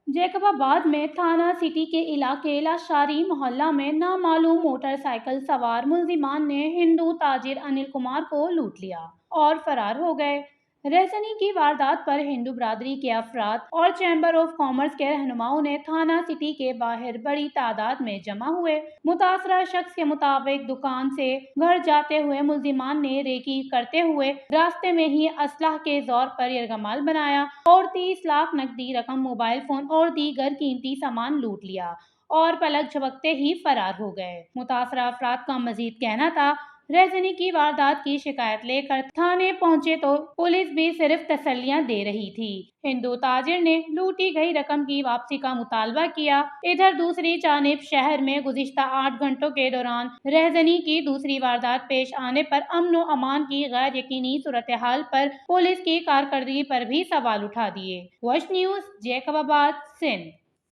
Jacob आबाद में थाना सिटी के इलाके लाशारी मोहल्ला में नामालूम मोटरसाइकिल सवार मुलजिमान ने हिंदू ताजिर अनिल कुमार को लूट लिया और फरार हो गए। रहसनी की वारदात पर हिंदू बरादरी के अफराद और चैम्बर ऑफ कॉमर्स के रहनुमाओं ने थाना सिटी के बाहर बड़ी तादाद में जमा हुए। मुतासरा शख्स के मुताबिक दुकान से घर जाते हुए मुलजिमान ने रेकी करते हुए रास्ते में ही असलाह के जोर पर यरगमाल बनाया और 30 लाख नकदी रकम, मोबाइल फोन और दीगर कीमती सामान लूट लिया और पलक झपकते ही फरार हो गए। मुतासरा अफराद का मजीद कहना था, रहसनी की वारदात की शिकायत लेकर थाने पहुंचे तो पुलिस भी सिर्फ तसल्लियां दे रही थी। हिंदू ताजिर ने लूटी गई रकम की वापसी का मुतालबा किया। इधर दूसरी जानिब शहर में गुज़िश्ता 8 घंटों के दौरान रहसनी की दूसरी वारदात पेश आने पर अमन व अमान की गैर यकीनी सूरत हाल पर पुलिस की कारकर्दगी पर भी सवाल उठा दिए। वॉच न्यूज़, जैकब आबाद, सिंध।